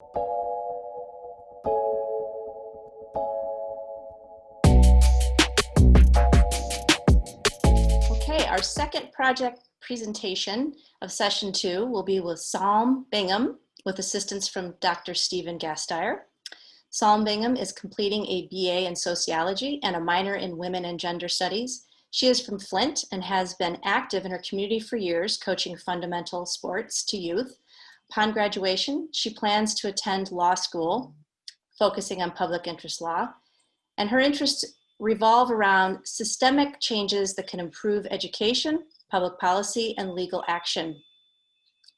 Okay, our second project presentation of session 2 will be with Psalm Bingham with assistance from Dr. Stephen Gasteyer. Psalm Bingham is completing a BA in sociology and a minor in women and gender studies. She is from Flint and has been active in her community for years, coaching fundamental sports to youth. Upon graduation, she plans to attend law school, focusing on public interest law, and her interests revolve around systemic changes that can improve education, public policy, and legal action.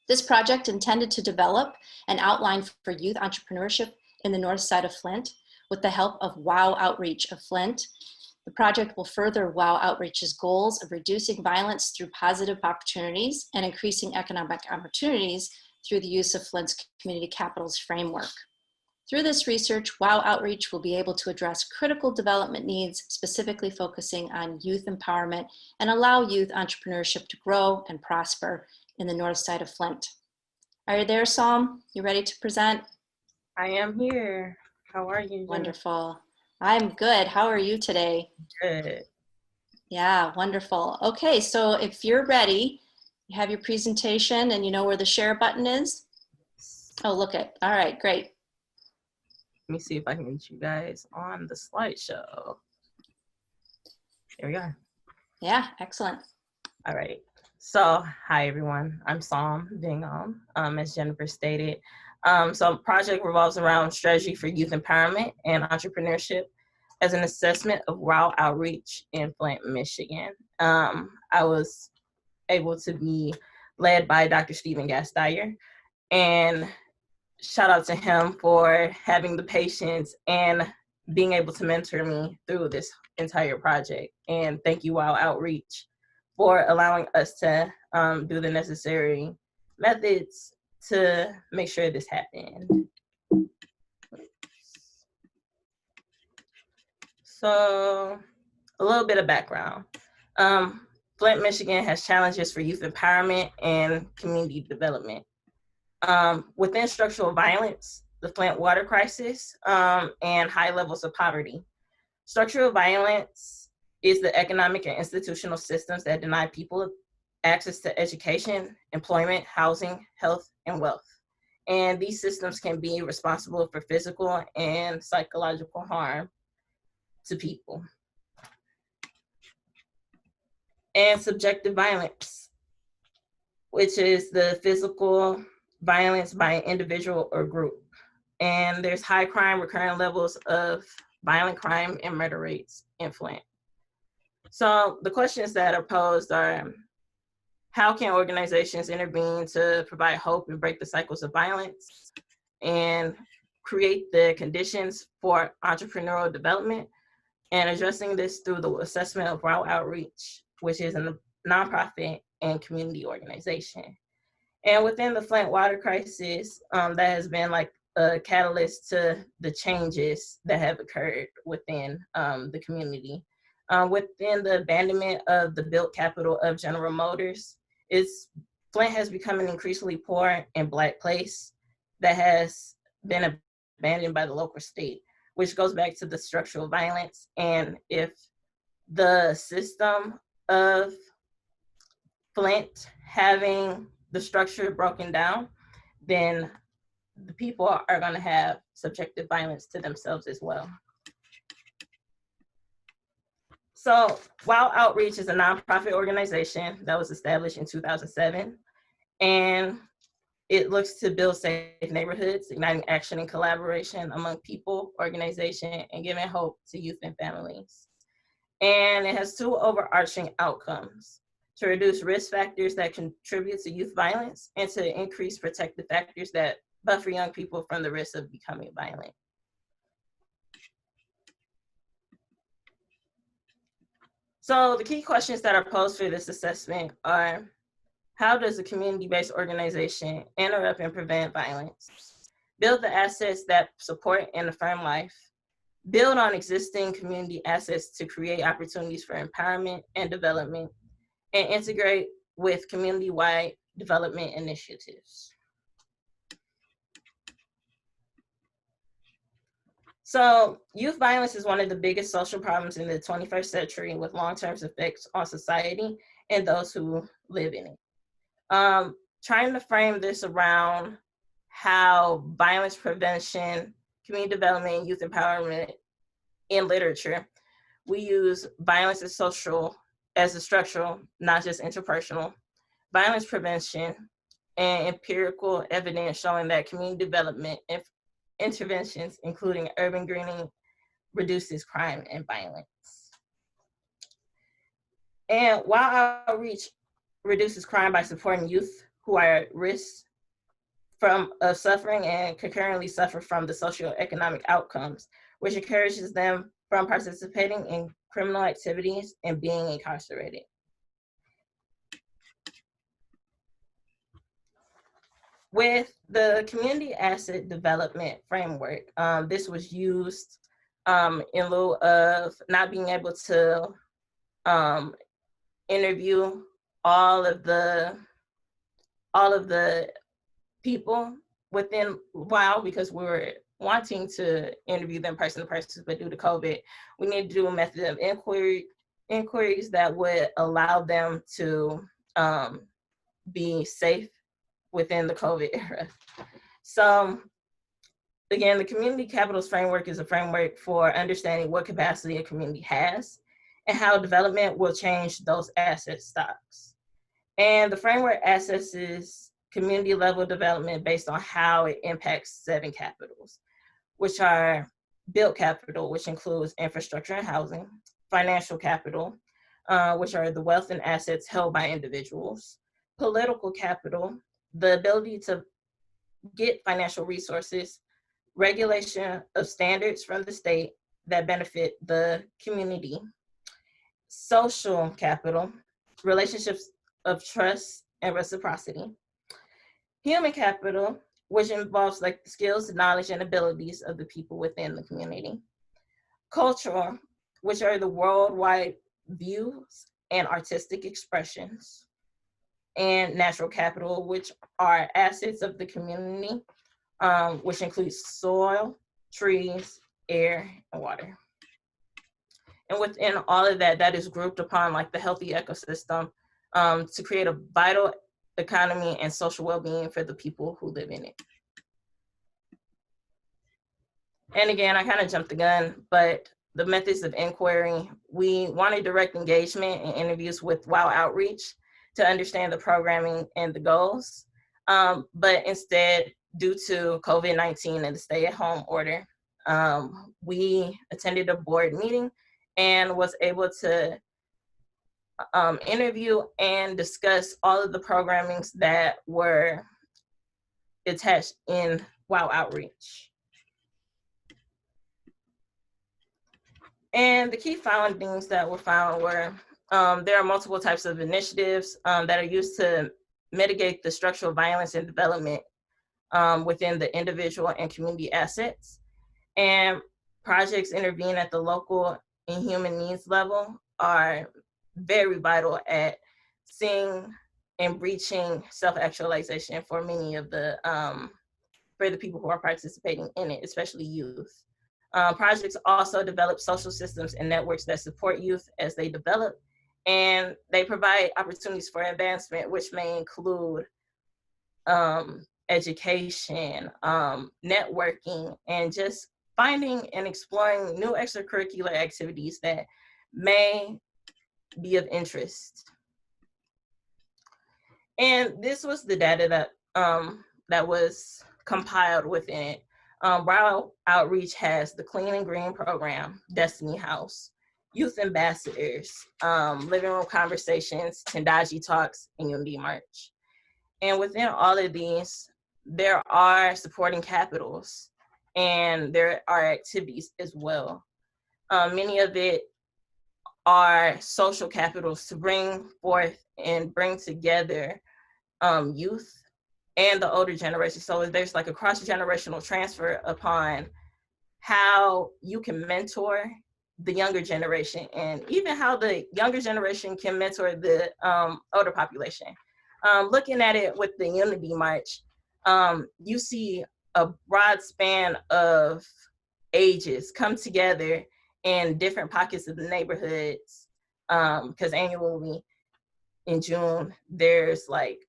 This project, intended to develop an outline for youth entrepreneurship in the north side of Flint, with the help of WOW Outreach of Flint. The project will further WOW Outreach's goals of reducing violence through positive opportunities and increasing economic opportunities through the use of Flint's Community Capitals framework. Through this research, WOW Outreach will be able to address critical development needs, specifically focusing on youth empowerment and allow youth entrepreneurship to grow and prosper in the north side of Flint. Are you there, Psalm? You ready to present? I am here. How are you? Wonderful. I'm good. How are you today? Good. Yeah, wonderful. Okay, so if you're ready, you have your presentation and you know where the share button is? Oh, look it. All right, great. Let me see if I can get you guys on the slideshow. There we go. Yeah, excellent. All right. So, hi everyone. I'm Psalm Bingham, as Jennifer stated. So, project revolves around strategy for youth empowerment and entrepreneurship as an assessment of WOW Outreach in Flint, Michigan. I was able to be led by Dr. Stephen Gasteyer, and shout out to him for having the patience and being able to mentor me through this entire project. And thank you, WOW Outreach, for allowing us to do the necessary methods to make sure this happened. So a little bit of background. Flint, Michigan has challenges for youth empowerment and community development. Within structural violence, the Flint water crisis, and high levels of poverty. Structural violence is the economic and institutional systems that deny people access to education, employment, housing, health, and wealth. And these systems can be responsible for physical and psychological harm to people. And subjective violence, which is the physical violence by an individual or group. And there's high crime, recurring levels of violent crime and murder rates in Flint. So the questions that are posed are, how can organizations intervene to provide hope and break the cycles of violence and create the conditions for entrepreneurial development, and addressing this through the assessment of WOW Outreach, which is a nonprofit and community organization. And within the Flint water crisis, that has been like a catalyst to the changes that have occurred within the community. Within the abandonment of the built capital of General Motors, Flint has become an increasingly poor and Black place that has been abandoned by the local state, which goes back to the structural violence. And if the system of Flint having the structure broken down, then the people are going to have subjective violence to themselves as well. So WOW Outreach is a nonprofit organization that was established in 2007, and it looks to build safe neighborhoods, igniting action and collaboration among people, organization, and giving hope to youth and families. And it has two overarching outcomes: to reduce risk factors that contribute to youth violence, and to increase protective factors that buffer young people from the risk of becoming violent. So the key questions that are posed for this assessment are, how does a community-based organization interrupt and prevent violence? Build the assets that support and affirm life. Build on existing community assets to create opportunities for empowerment and development, and integrate with community-wide development initiatives. So youth violence is one of the biggest social problems in the 21st century, with long-term effects on society and those who live in it. Trying to frame this around how violence prevention, community development, and youth empowerment in literature, we use violence as social, as a structural, not just interpersonal, violence prevention, and empirical evidence showing that community development interventions, including urban greening, reduces crime and violence. And while outreach reduces crime by supporting youth who are at risk of suffering and concurrently suffer from the socioeconomic outcomes, which encourages them from participating in criminal activities and being incarcerated. With the community asset development framework, this was used in lieu of not being able to interview all of the people within WOW, because we were wanting to interview them person to person, but due to COVID, we need to do a method of inquiries that would allow them to be safe within the COVID era. So again, the community capitals framework is a framework for understanding what capacity a community has and how development will change those asset stocks. And the framework assesses community level development based on how it impacts 7 capitals, which are built capital, which includes infrastructure and housing, financial capital, which are the wealth and assets held by individuals, political capital, the ability to get financial resources, regulation of standards from the state that benefit the community, social capital, relationships of trust and reciprocity, human capital, which involves like the skills, knowledge, and abilities of the people within the community, cultural, which are the worldwide views and artistic expressions, and natural capital, which are assets of the community, which includes soil, trees, air, and water. And within all of that, that is grouped upon like the healthy ecosystem to create a vital economy and social well-being for the people who live in it. And again, I kind of jumped the gun, but the methods of inquiry, we wanted direct engagement and interviews with WOW Outreach to understand the programming and the goals. But instead, due to COVID-19 and the stay-at-home order, we attended a board meeting and was able to interview and discuss all of the programmings that were attached in WOW Outreach. And the key findings that were found were there are multiple types of initiatives that are used to mitigate the structural violence and development within the individual and community assets. And projects intervene at the local and human needs level are very vital at seeing and reaching self-actualization for many of the, for the people who are participating in it, especially youth. Projects also develop social systems and networks that support youth as they develop, and they provide opportunities for advancement, which may include education, networking, and just finding and exploring new extracurricular activities that may be of interest. And this was the data that that was compiled within it. WOW Outreach has the Clean and Green program, Destiny House, Youth Ambassadors, Living Room Conversations, Tendaji Talks, and Unity March. And within all of these, there are supporting capitals and there are activities as well. Many of it are social capitals to bring forth and bring together youth and the older generation. So there's like a cross-generational transfer upon how you can mentor the younger generation and even how the younger generation can mentor the older population. Looking at it with the Unity March, you see a broad span of ages come together in different pockets of the neighborhoods, because annually in June, there's like,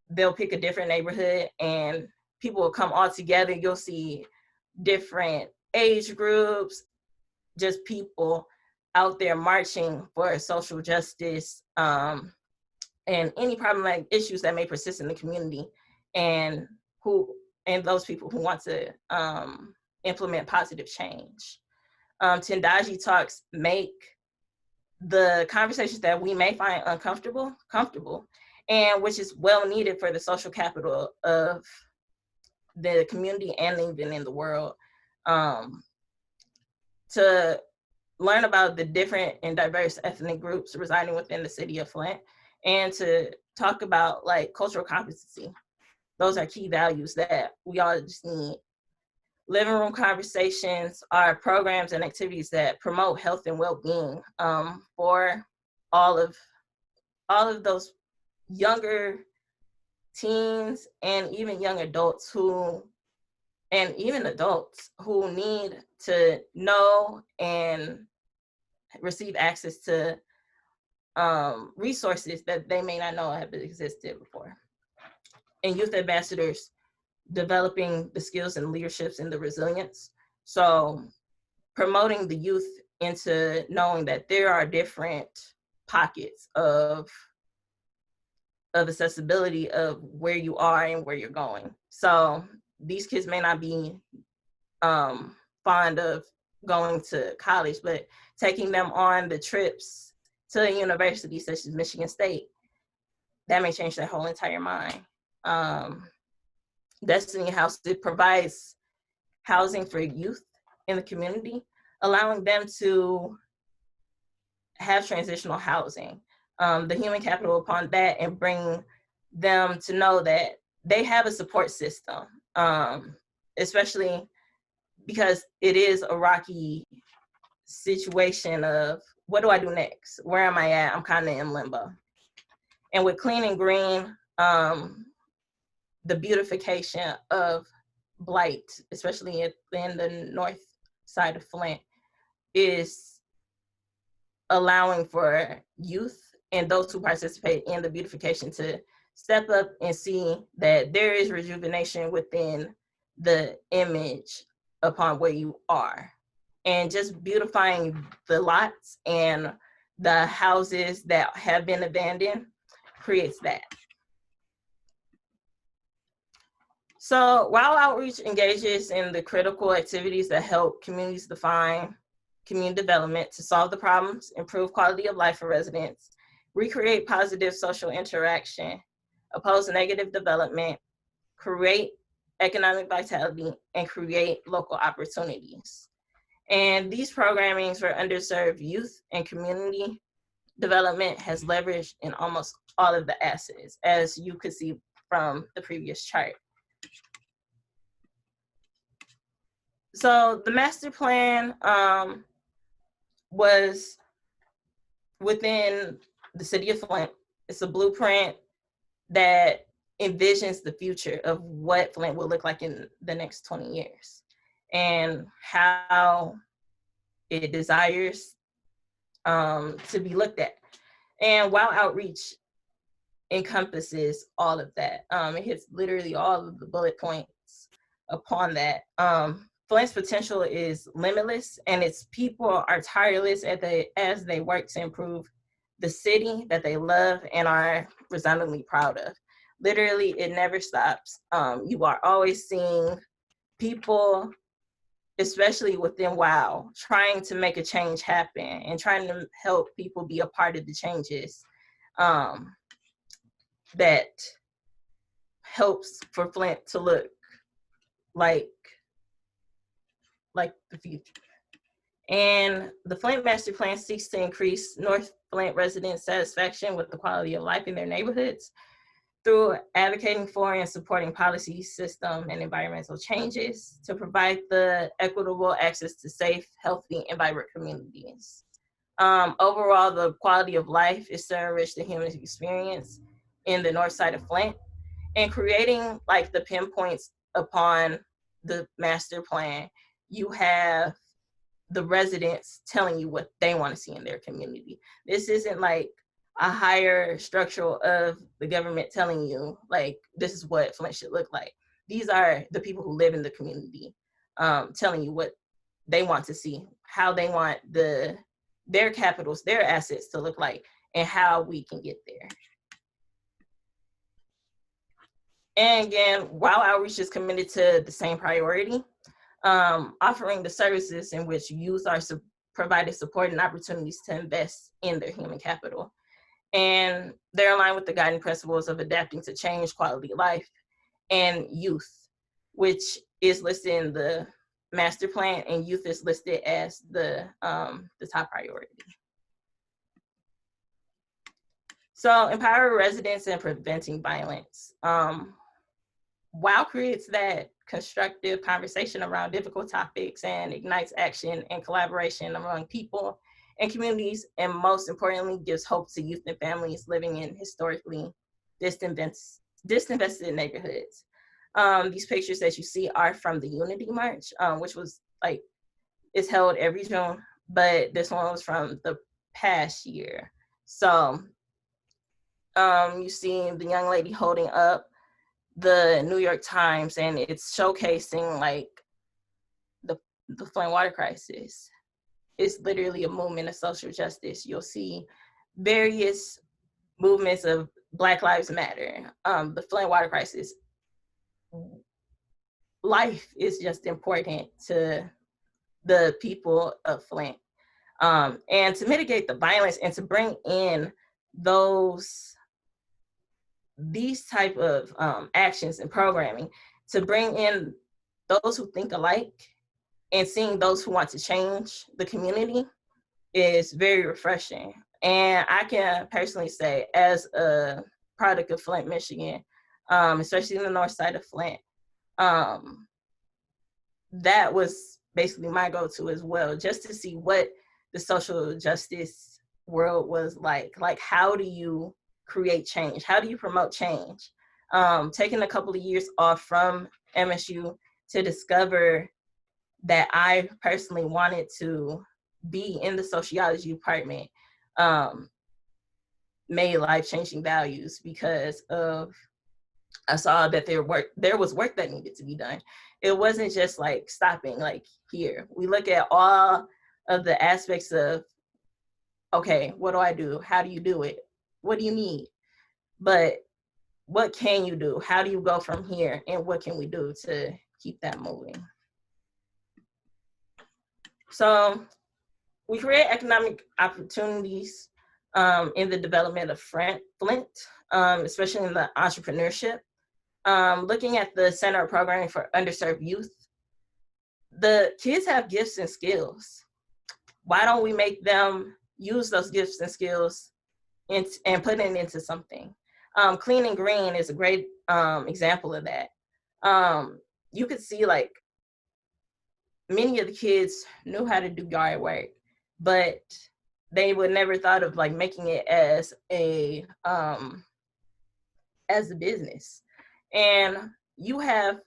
they'll pick a different neighborhood and people will come all together. You'll see different age groups, just people out there marching for social justice, and any problematic issues that may persist in the community, and those people who want to implement positive change. Tendaji talks make the conversations that we may find uncomfortable, comfortable, and which is well needed for the social capital of the community and even in the world, to learn about the different and diverse ethnic groups residing within the city of Flint, and to talk about like cultural competency. Those are key values that we all just need. Living room conversations are programs and activities that promote health and well-being, for all of those younger teens and even young adults and even adults who need to know and receive access to resources that they may not know have existed before. And youth ambassadors developing the skills and leaderships and the resilience. So promoting the youth into knowing that there are different pockets of accessibility of where you are and where you're going. So these kids may not be fond of going to college, but taking them on the trips to a university such as Michigan State, that may change their whole entire mind. Destiny House, it provides housing for youth in the community, allowing them to have transitional housing, the human capital upon that, and bring them to know that they have a support system, especially because it is a rocky situation of what do I do next? Where am I at? I'm kind of in limbo. And with Clean and Green, the beautification of blight, especially in the north side of Flint, is allowing for youth and those who participate in the beautification to step up and see that there is rejuvenation within the image upon where you are. And just beautifying the lots and the houses that have been abandoned creates that. So while outreach engages in the critical activities that help communities define community development to solve the problems, improve quality of life for residents, recreate positive social interaction, oppose negative development, create economic vitality, and create local opportunities. And these programmings for underserved youth and community development has leveraged in almost all of the assets, as you could see from the previous chart. So the master plan was within the city of Flint. It's a blueprint that envisions the future of what Flint will look like in the next 20 years and how it desires to be looked at. And while outreach encompasses all of that, it hits literally all of the bullet points upon that. Flint's potential is limitless, and its people are tireless as they work to improve the city that they love and are resoundingly proud of. Literally, it never stops. You are always seeing people, especially within WOW, trying to make a change happen and trying to help people be a part of the changes that helps for Flint to look like the future. And the Flint Master Plan seeks to increase North Flint residents' satisfaction with the quality of life in their neighborhoods through advocating for and supporting policy, system, and environmental changes to provide the equitable access to safe, healthy, and vibrant communities. Overall, the quality of life is to enrich the human experience in the north side of Flint, and creating like the pinpoints upon the master plan you have the residents telling you what they want to see in their community. This isn't like a higher structure of the government telling you, like, this is what Flint should look like. These are the people who live in the community telling you what they want to see, how they want their capitals, their assets to look like, and how we can get there. And again, while outreach is committed to the same priority, offering the services in which youth are provided support and opportunities to invest in their human capital. And they're aligned with the guiding principles of adapting to change, quality of life, and youth, which is listed in the master plan, and youth is listed as the top priority. So empower residents and preventing violence. WOW creates that constructive conversation around difficult topics and ignites action and collaboration among people and communities, and most importantly, gives hope to youth and families living in historically disinvested neighborhoods. These pictures that you see are from the Unity March, which was it's held every June, but this one was from the past year. So you see the young lady holding up the New York Times, and it's showcasing the Flint water crisis. It's literally a movement of social justice. You'll see various movements of Black Lives Matter, the Flint water crisis. Life is just important to the people of Flint. And to mitigate the violence and to bring in these type of actions and programming, to bring in those who think alike and seeing those who want to change the community is very refreshing. And I can personally say, as a product of Flint, Michigan, especially in the north side of Flint, that was basically my go-to as well, just to see what the social justice world was like. Like, how do you create change? How do you promote change? Taking a couple of years off from MSU to discover that I personally wanted to be in the sociology department made life-changing values, because I saw that there was work that needed to be done. It wasn't just like stopping like here. We look at all of the aspects of, okay, what do I do? How do you do it? What do you need? But what can you do? How do you go from here? And what can we do to keep that moving? So we create economic opportunities in the development of Flint, especially in the entrepreneurship. Looking at the Center of Programming for Underserved Youth, the kids have gifts and skills. Why don't we make them use those gifts and skills and put it into something? Clean and Green is a great example of that. You could see like many of the kids knew how to do yard work, but they would never thought of like making it as a business. And you have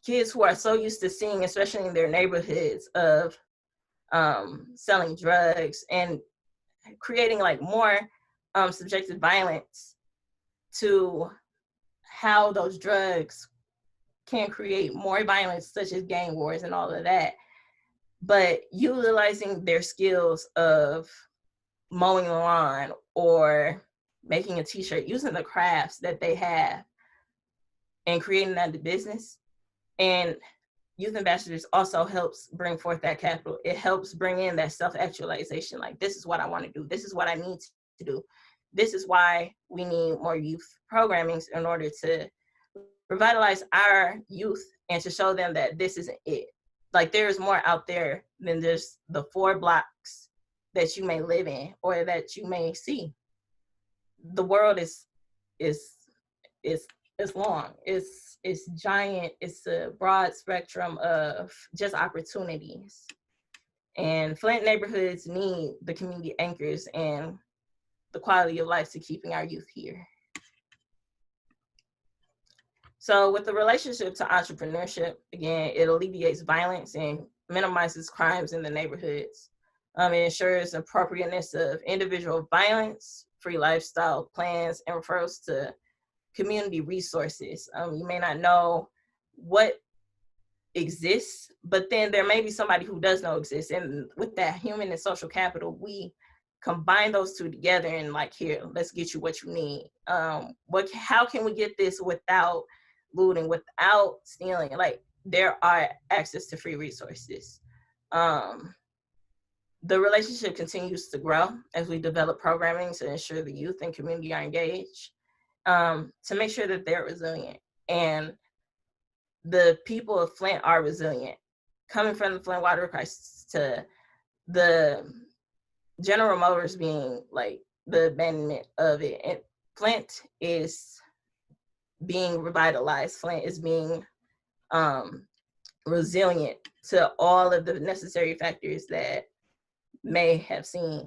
kids who are so used to seeing, especially in their neighborhoods, of selling drugs and creating like more subjective violence to how those drugs can create more violence, such as gang wars and all of that. But utilizing their skills of mowing the lawn or making a t-shirt, using the crafts that they have and creating that business. And Youth Ambassadors also helps bring forth that capital. It helps bring in that self-actualization. Like, this is what I want to do. This is what I need to do. This is why we need more youth programmings in order to revitalize our youth and to show them that this isn't it. Like, there's more out there than just the 4 blocks that you may live in or that you may see. The world is long. It's giant. It's a broad spectrum of just opportunities. And Flint neighborhoods need the community anchors and the quality of life to keeping our youth here. So with the relationship to entrepreneurship, again, it alleviates violence and minimizes crimes in the neighborhoods. It ensures appropriateness of individual violence, free lifestyle plans, and refers to community resources. You may not know what exists, but then there may be somebody who does know exists. And with that human and social capital, we combine those two together and like, here, let's get you what you need. How can we get this without looting, without stealing? Like, there are access to free resources. The relationship continues to grow as we develop programming to ensure the youth and community are engaged, to make sure that they're resilient. And the people of Flint are resilient. Coming from the Flint water crisis to the General Motors being like the abandonment of it, and Flint is being revitalized. Flint is being resilient to all of the necessary factors that may have seen.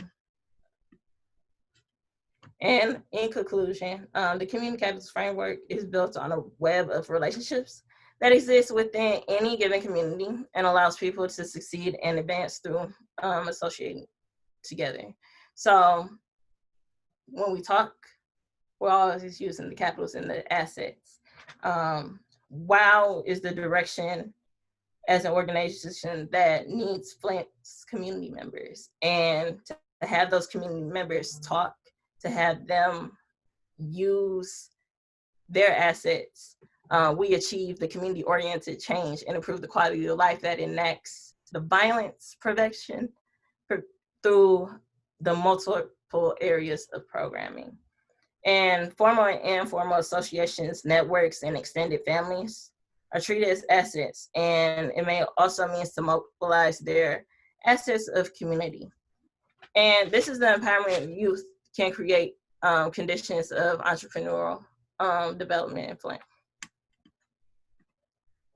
And in conclusion, the community capitalist framework is built on a web of relationships that exists within any given community and allows people to succeed and advance through associating together. So when we talk, we're always using the capitals and the assets. WOW is the direction as an organization that needs Flint's community members, and to have those community members talk, to have them use their assets, we achieve the community-oriented change and improve the quality of life that enacts the violence prevention through the multiple areas of programming. And formal and informal associations, networks, and extended families are treated as assets, and it may also mean to mobilize their assets of community. And this is the empowerment of youth can create conditions of entrepreneurial development in Flint.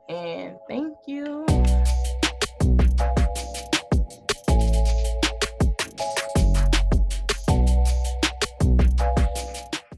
And thank you.